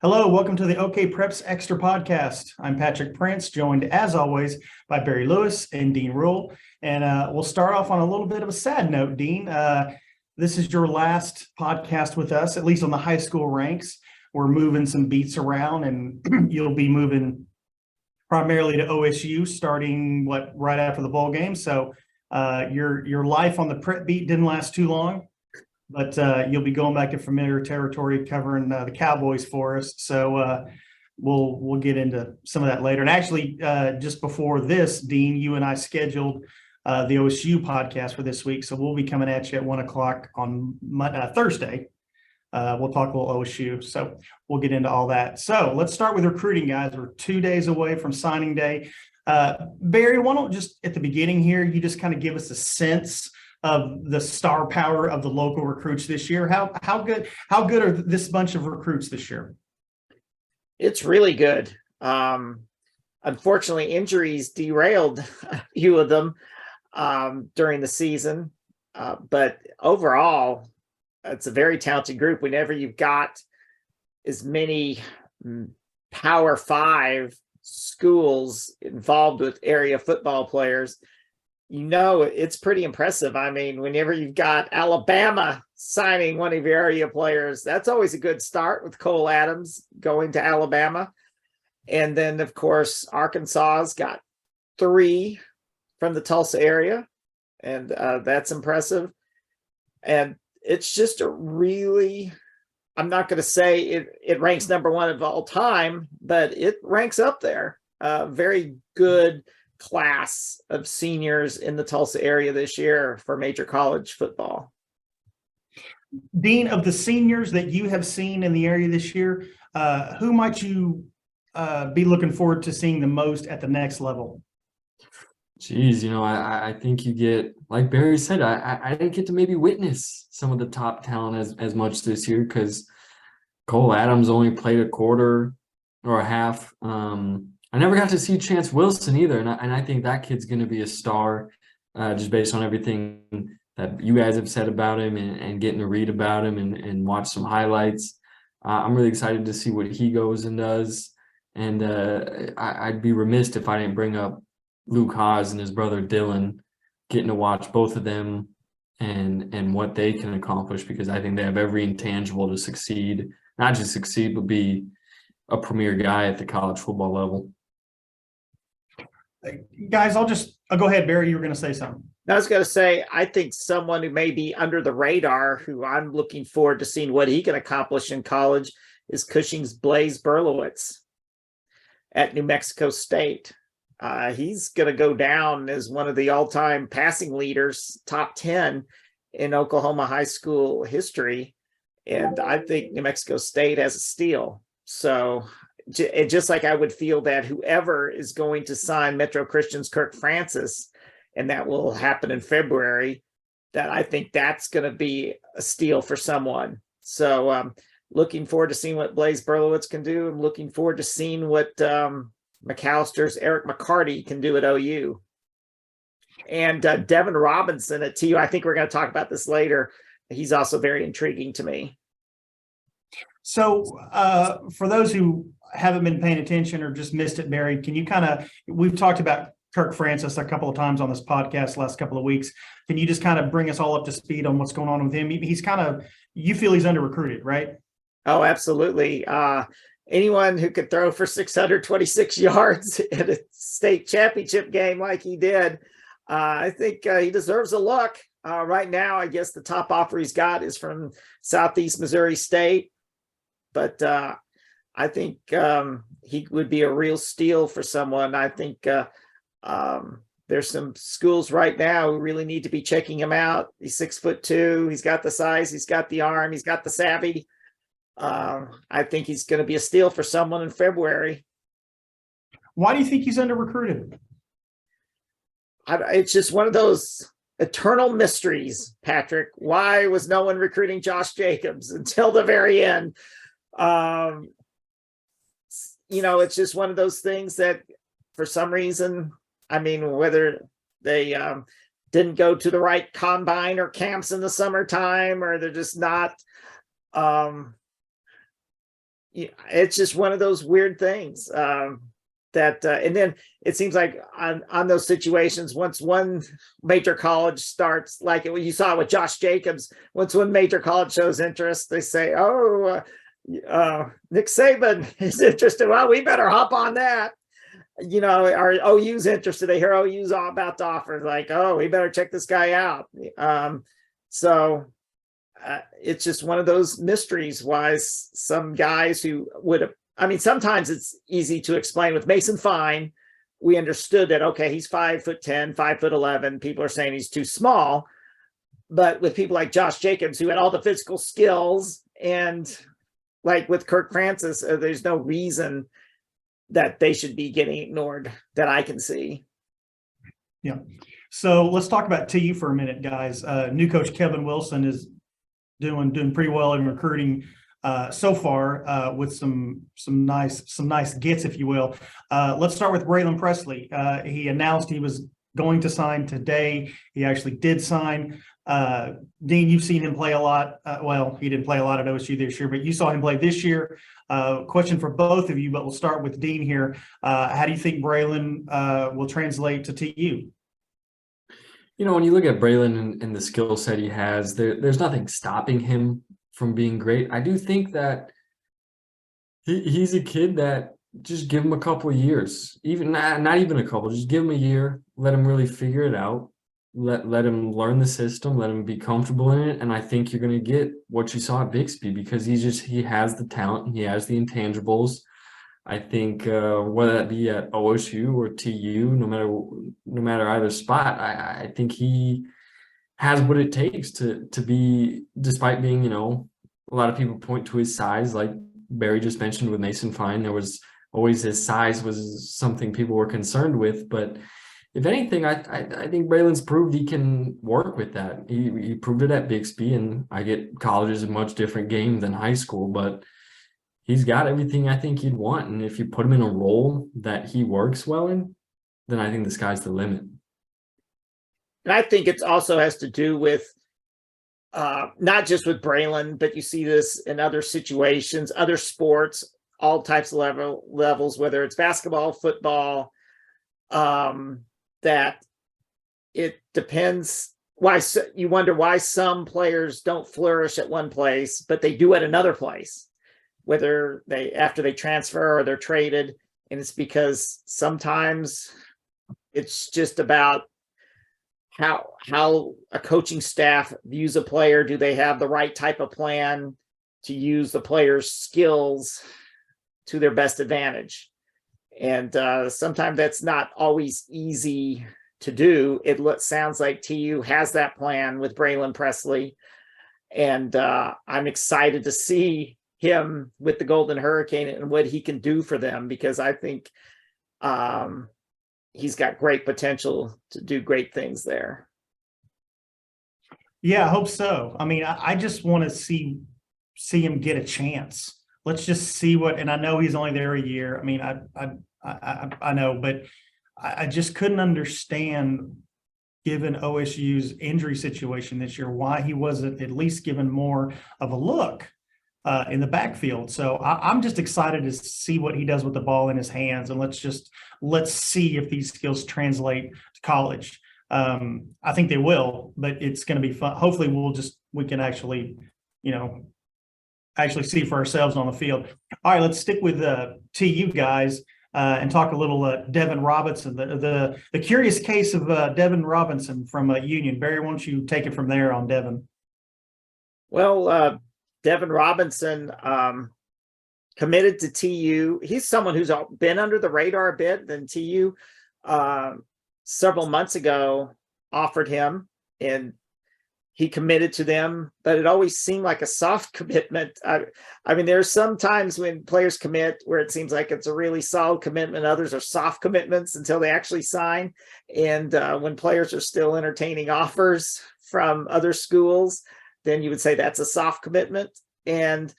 Hello, welcome to the OK Preps Extra Podcast. I'm Patrick Prince, joined as always by Barry Lewis and Dean Rule. And we'll start off on a little bit of a sad note, Dean. This is your last podcast with us, at least on the high school ranks. We're moving some beats around, and you'll be moving primarily to OSU starting right after the bowl game. So your life on the prep beat didn't last too long. But you'll be going back to familiar territory covering the Cowboys for us. So we'll get into some of that later. And actually, just before this, Dean, you and I scheduled the OSU podcast for this week. So we'll be coming at you at 1 o'clock on Thursday. We'll talk a little OSU. So we'll get into all that. So let's start with recruiting, guys. We're 2 days away from signing day. Barry, why don't just at the beginning here, you just kind of give us a sense of the star power of the local recruits this year. How good are this bunch of recruits this year? It's really good. Unfortunately, injuries derailed a few of them during the season. But overall, it's a very talented group. Whenever you've got as many Power 5 schools involved with area football players, it's pretty impressive. I mean, whenever you've got Alabama signing one of your area players, that's always a good start with Cole Adams going to Alabama. And then, of course, Arkansas's got 3 from the Tulsa area, and that's impressive. And it's just a really, I'm not going to say it ranks number 1 of all time, but it ranks up there. Very good class of seniors in the Tulsa area this year for major college football. Dean, of the seniors that you have seen in the area this year, who might you be looking forward to seeing the most at the next level? Geez, I think you get, like Barry said, I didn't get to maybe witness some of the top talent as much this year because Cole Adams only played a quarter or a half. I never got to see Chance Wilson either, and I think that kid's going to be a star just based on everything that you guys have said about him and getting to read about him and watch some highlights. I'm really excited to see what he goes and does, and I'd be remiss if I didn't bring up Luke Haas and his brother Dylan, getting to watch both of them and what they can accomplish, because I think they have every intangible to succeed, not just succeed, but be a premier guy at the college football level. Guys, I'll go ahead, Barry. You were going to say something. I was going to say, I think someone who may be under the radar, who I'm looking forward to seeing what he can accomplish in college, is Cushing's Blaze Berlowitz at New Mexico State. He's going to go down as one of the all-time passing leaders, top 10 in Oklahoma high school history. And I think New Mexico State has a steal. So just like I would feel that whoever is going to sign Metro Christian's Kirk Francis, and that will happen in February, that I think that's going to be a steal for someone. So looking forward to seeing what Blaze Berlowitz can do. I'm looking forward to seeing what McAllister's Eric McCarty can do at OU. And Devin Robinson at TU, I think we're going to talk about this later. He's also very intriguing to me. So for those who haven't been paying attention or just missed it, Barry, can you we've talked about Kirk Francis a couple of times on this podcast last couple of weeks. Can you just kind of bring us all up to speed on what's going on with him? He's you feel he's under recruited, right? Oh, absolutely. Anyone who could throw for 626 yards at a state championship game like he did, I think he deserves a look. Right now, I guess the top offer he's got is from Southeast Missouri State. But I think he would be a real steal for someone. I think there's some schools right now who really need to be checking him out. He's 6'2". He's got the size. He's got the arm. He's got the savvy. I think he's going to be a steal for someone in February. Why do you think he's under recruited? It's just one of those eternal mysteries, Patrick. Why was no one recruiting Josh Jacobs until the very end? It's just one of those things that for some reason, I mean, whether they didn't go to the right combine or camps in the summertime, or they're just not it's just one of those weird things and then it seems like on those situations, once one major college starts, like you saw with Josh Jacobs, once one major college shows interest, they say, Nick Saban is interested. Well, we better hop on that. Our OU's interested. They hear OU's all about to offer. Like, we better check this guy out. So it's just one of those mysteries why some guys who sometimes it's easy to explain. With Mason Fine, we understood that, okay, he's 5'10", 5'11". People are saying he's too small. But with people like Josh Jacobs, who had all the physical skills, and like with Kirk Francis, there's no reason that they should be getting ignored that I can see. Yeah. So let's talk about TU for a minute, guys. New coach Kevin Wilson is doing pretty well in recruiting so far, with some nice gets, if you will. Let's start with Braylon Presley. He announced he was going to sign today. He actually did sign. Dean, you've seen him play a lot. Well, he didn't play a lot at OSU this year, but you saw him play this year. Question for both of you, but we'll start with Dean here. How do you think Braylon will translate to TU? When you look at Braylon and the skill set he has, there's nothing stopping him from being great. I do think that he's a kid that just give him a couple of years, even not even a couple, just give him a year, let him really figure it out, let him learn the system, let him be comfortable in it, and I think you're going to get what you saw at Bixby, because he has the talent, he has the intangibles. I think whether that be at OSU or TU, no matter either spot, I think he has what it takes to be, despite being, a lot of people point to his size, like Barry just mentioned with Mason Fine. There was always his size was something people were concerned with, but if anything, I think Braylon's proved he can work with that. He proved it at Bixby, and I get college is a much different game than high school, but he's got everything I think you'd want. And if you put him in a role that he works well in, then I think the sky's the limit. And I think it also has to do with not just with Braylon, but you see this in other situations, other sports, all types of levels, whether it's basketball, football, that it depends. You wonder why some players don't flourish at one place, but they do at another place, whether after they transfer or they're traded. And it's because sometimes it's just about how a coaching staff views a player. Do they have the right type of plan to use the player's skills to their best advantage? And sometimes that's not always easy to do. It sounds like TU has that plan with Braylon Presley. And I'm excited to see him with the Golden Hurricane and what he can do for them, because I think he's got great potential to do great things there. Yeah, I hope so. I mean, I just want to see him get a chance. Let's just see and I know he's only there a year. I mean, I know, but I just couldn't understand, given OSU's injury situation this year, why he wasn't at least given more of a look in the backfield. So I'm just excited to see what he does with the ball in his hands, and let's see if these skills translate to college. I think they will, but it's going to be fun. Hopefully we can actually see for ourselves on the field. All right, let's stick with TU guys and talk a little Devin Robinson, the curious case of Devin Robinson from Union. Barry, why don't you take it from there on Devin? Well, Devin Robinson committed to TU. He's someone who's been under the radar a bit. Then TU several months ago offered him, and he committed to them, but it always seemed like a soft commitment. I mean, there's some times when players commit where it seems like it's a really solid commitment. Others are soft commitments until they actually sign. And when players are still entertaining offers from other schools, then you would say that's a soft commitment. And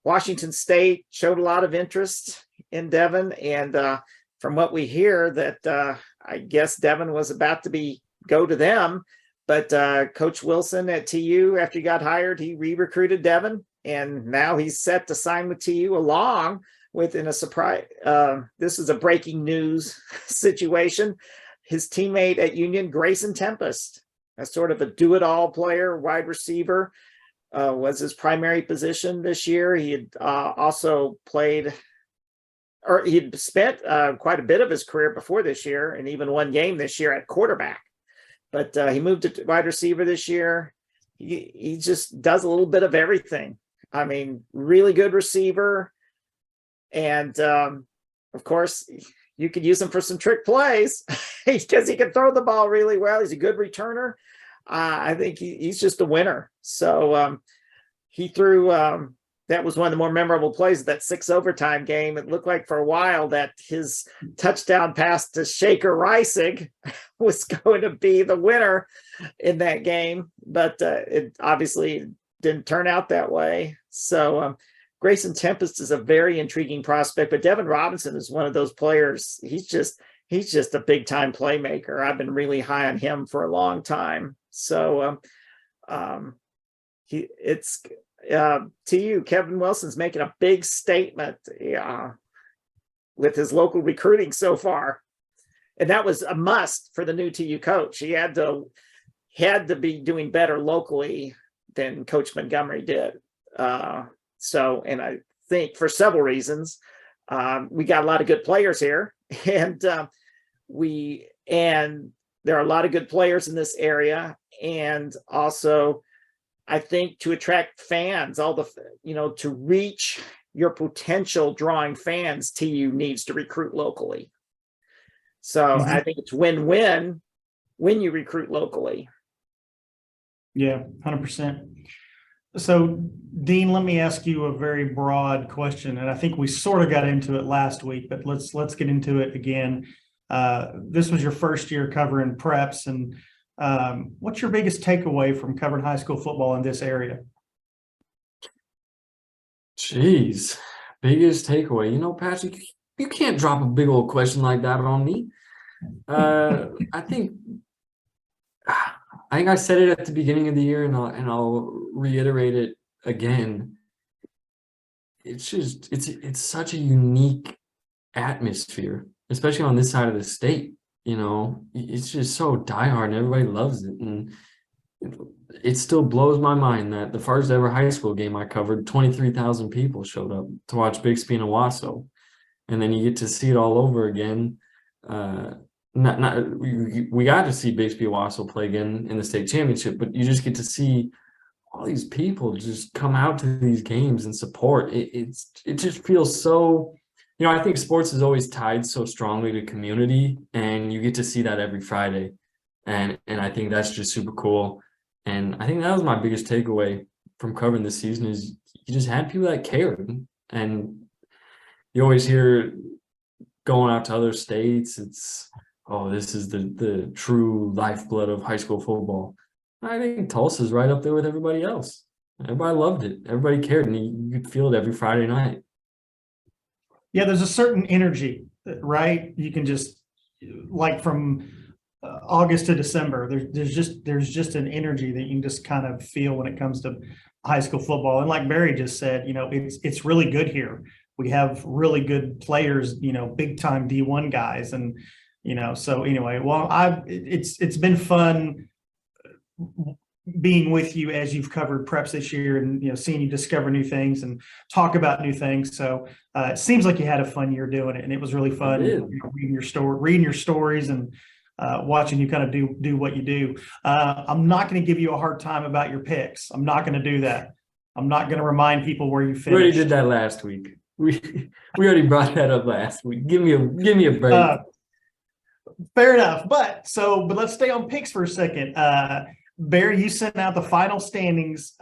Washington State showed a lot of interest in Devin. And from what we hear, that I guess Devin was about to go to them. But Coach Wilson at TU, after he got hired, he re-recruited Devin, and now he's set to sign with TU along with in a surprise. This is a breaking news situation. His teammate at Union, Grayson Tempest, a sort of a do-it-all player, wide receiver, was his primary position this year. He had also played, or he'd spent quite a bit of his career before this year, and even one game this year at quarterback. But he moved to wide receiver this year. He just does a little bit of everything. I mean, really good receiver. And of course, you could use him for some trick plays because he can throw the ball really well. He's a good returner. I think he's just a winner. So he threw, that was one of the more memorable plays of that 6 overtime game. It looked like for a while that his touchdown pass to Shaker Reisig was going to be the winner in that game, but it obviously didn't turn out that way. So Grayson Tempest is a very intriguing prospect, but Devin Robinson is one of those players. He's just a big time playmaker. I've been really high on him for a long time. So TU, Kevin Wilson's making a big statement with his local recruiting so far. And that was a must for the new TU coach. He had to be doing better locally than Coach Montgomery did. And I think for several reasons, we got a lot of good players here, and there are a lot of good players in this area. And also, I think to attract fans, to reach your potential drawing fans, TU needs to recruit locally. So I think it's win-win when you recruit locally. Yeah, 100%. So, Dean, let me ask you a very broad question, and I think we sort of got into it last week, but let's get into it again. This was your first year covering preps, and what's your biggest takeaway from covering high school football in this area? Jeez, biggest takeaway. Patrick, you can't drop a big old question like that on me. I think I said it at the beginning of the year, and I'll reiterate it again. It's such a unique atmosphere, especially on this side of the state. It's just so diehard, and everybody loves it. And it still blows my mind that the first ever high school game I covered, 23,000 people showed up to watch Bixby and Owasso, and then you get to see it all over again. We got to see Bixby Owasso play again in the state championship, but you just get to see all these people just come out to these games and support. It just feels so, I think sports is always tied so strongly to community, and you get to see that every Friday. And I think that's just super cool. And I think that was my biggest takeaway from covering this season is you just had people that cared. And you always hear going out to other states, it's, oh, this is the true lifeblood of high school football. I think Tulsa's right up there with everybody else. Everybody loved it. Everybody cared, and you could feel it every Friday night. Yeah, there's a certain energy, right? You can just, like from August to December, there's just an energy that you can just kind of feel when it comes to high school football. And like Barry just said, it's really good here. We have really good players, big time D1 guys, and so anyway, well, it's been fun being with you as you've covered preps this year, and seeing you discover new things and talk about new things. So it seems like you had a fun year doing it, and it was really fun reading your stories and watching you kind of do what you do. I'm not going to give you a hard time about your picks. I'm not going to do that. I'm not going to remind people where you finished. We already did that last week. We already brought that up last week. Give me a break. Fair enough. But let's stay on picks for a second. Barry, you sent out the final standings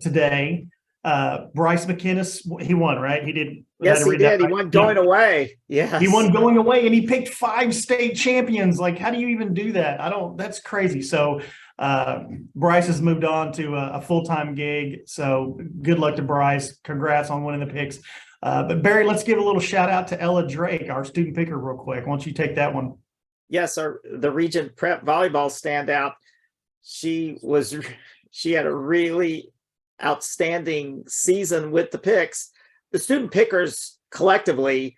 today. Bryce McInnes, he won, right? He did. Yes, he did. He won going away. Yeah. He won going away, and he picked 5 state champions. Like, how do you even do that? That's crazy. So Bryce has moved on to a full-time gig. So good luck to Bryce. Congrats on winning the picks. But Barry, let's give a little shout out to Ella Drake, our student picker, real quick. Why don't you take that one? Yes, the Region Prep volleyball standout. She had a really outstanding season with the picks. The student pickers collectively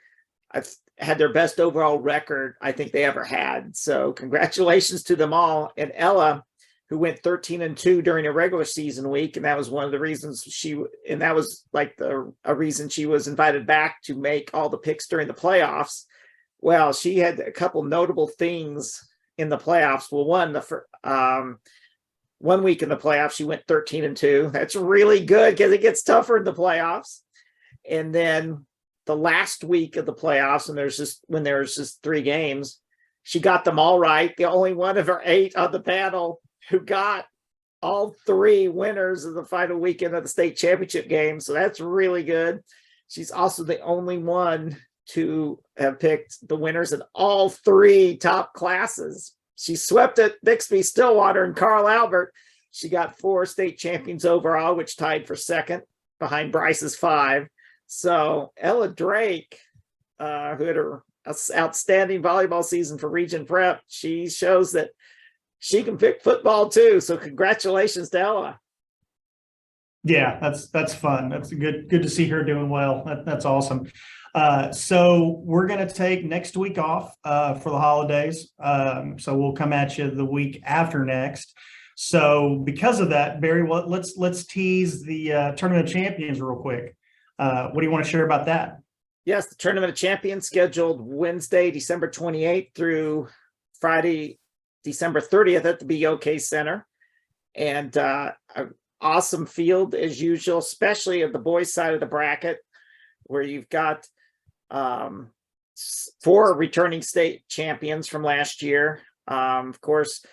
have had their best overall record I think they ever had. So congratulations to them all. And Ella, who went 13-2 during a regular season week, and that was one of the reasons that was like a reason she was invited back to make all the picks during the playoffs. Well, she had a couple notable things in the playoffs. Well, one week in the playoffs, she went 13-2. That's really good because it gets tougher in the playoffs. And then the last week of the playoffs, and when there's just 3 games, she got them all right. The only one of her 8 on the panel who got all 3 winners of the final weekend of the state championship game. So that's really good. She's also the only one to have picked the winners in all 3 top classes. She swept at Bixby, Stillwater, and Carl Albert. She got 4 state champions overall, which tied for second behind Bryce's 5. So Ella Drake, who had her outstanding volleyball season for Region Prep, she shows that she can pick football too. So congratulations to Ella. Yeah, that's fun. That's good to see her doing well. That's awesome. So we're going to take next week off for the holidays. So we'll come at you the week after next. So because of that, Barry, let's tease the Tournament of Champions real quick. What do you want to share about that? Yes, the Tournament of Champions scheduled Wednesday, December 28th through Friday, December 30th at the BOK Center. And an awesome field as usual, especially at the boys' side of the bracket, where you've got 4 returning state champions from last year. Of course,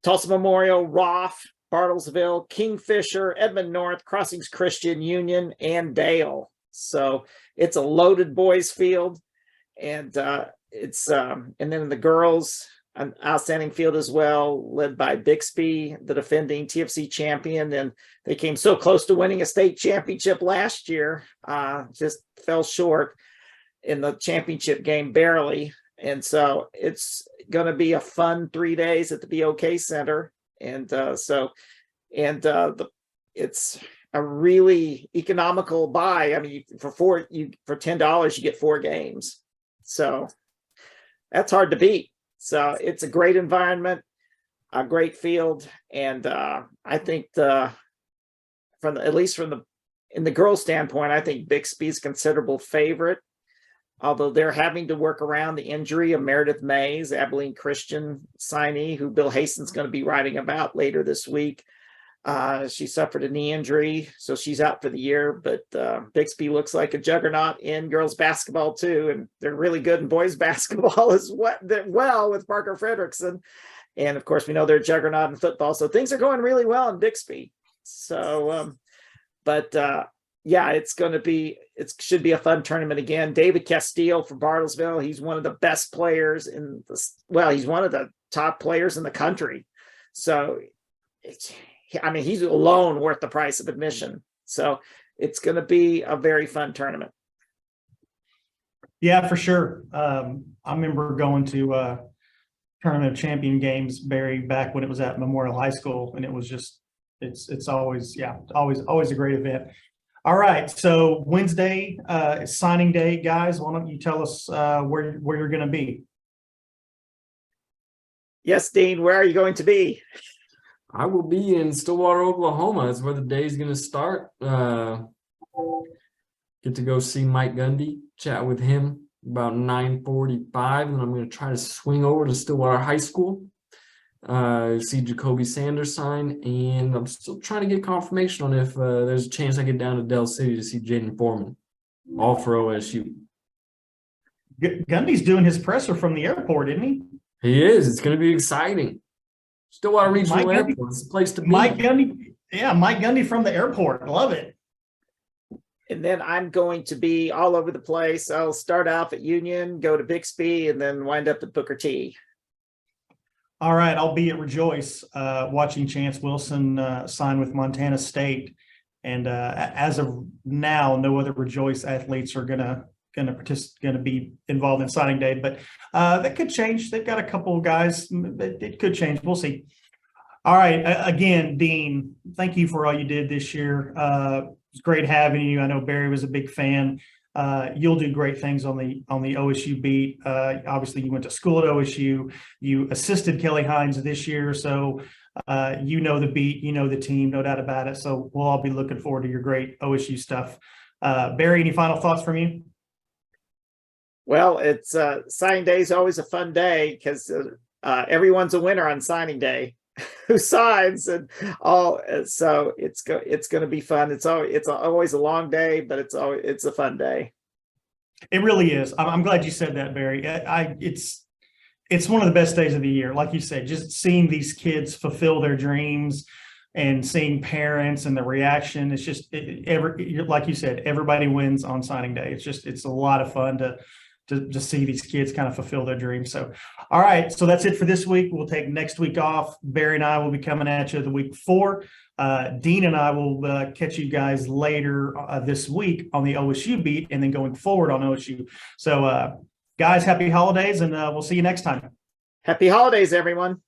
Tulsa Memorial, Roth, Bartlesville, Kingfisher, Edmond North, Crossings Christian, Union, and Dale. So it's a loaded boys field. And and then the girls, an outstanding field as well, led by Bixby, the defending TFC champion. And they came so close to winning a state championship last year, just fell short in the championship game barely. And so it's going to be a fun 3 days at the BOK Center. And it's a really economical buy. I mean, for $10, you get 4 games. So that's hard to beat. So it's a great environment, a great field. And I think in the girls' standpoint, I think Bixby's considerable favorite, although they're having to work around the injury of Meredith Mays, Abilene Christian signee, who Bill Hastings is going to be writing about later this week. She suffered a knee injury, so she's out for the year. But Bixby looks like a juggernaut in girls basketball too, and they're really good in boys basketball as well with Parker Frederickson. And of course, we know they're a juggernaut in football, so things are going really well in Bixby. So, yeah, it should be a fun tournament again. David Castile from Bartlesville, he's one of the best players he's one of the top players in the country. So he's alone worth the price of admission. So it's going to be a very fun tournament. Yeah, for sure. I remember going to Tournament of Champion games, Barry, back when it was at Memorial High School, and it was just it's always a great event. All right, so Wednesday signing day, guys. Why don't you tell us where you're going to be? Yes, Dean, where are you going to be? I will be in Stillwater, Oklahoma. That's where the day is going to start. Get to go see Mike Gundy, chat with him about 9:45, and I'm going to try to swing over to Stillwater High School, see Jacoby Sanders sign, and I'm still trying to get confirmation on if there's a chance I get down to Del City to see Jaden Foreman, all for OSU. Gundy's doing his presser from the airport, isn't he? He is. It's going to be exciting. Stillwater Regional Airport is the place to be. Mike Gundy from the airport. Love it. And then I'm going to be all over the place. I'll start off at Union, go to Bixby, and then wind up at Booker T. All right, I'll be at Rejoice watching Chance Wilson sign with Montana State. And as of now, no other Rejoice athletes are gonna be involved in signing day, but that could change. They've got a couple of guys. It could change. We'll see. All right. Again, Dean, thank you for all you did this year. It was great having you. I know Barry was a big fan. You'll do great things on the OSU beat. Obviously, you went to school at OSU. You assisted Kelly Hines this year, so you know the beat, you know the team, no doubt about it. So we'll all be looking forward to your great OSU stuff. Barry, any final thoughts from you? Well, it's signing day is always a fun day because everyone's a winner on signing day. Who signs and all, so it's going to be fun. It's always a long day, but it's a fun day. It really is. I'm glad you said that, Barry. It's one of the best days of the year. Like you said, just seeing these kids fulfill their dreams and seeing parents and the reaction. It's just like you said, everybody wins on signing day. It's a lot of fun to see these kids kind of fulfill their dreams. So, all right. So that's it for this week. We'll take next week off. Barry and I will be coming at you the week before. Dean and I will catch you guys later this week on the OSU beat and then going forward on OSU. So, guys, happy holidays, and we'll see you next time. Happy holidays, everyone.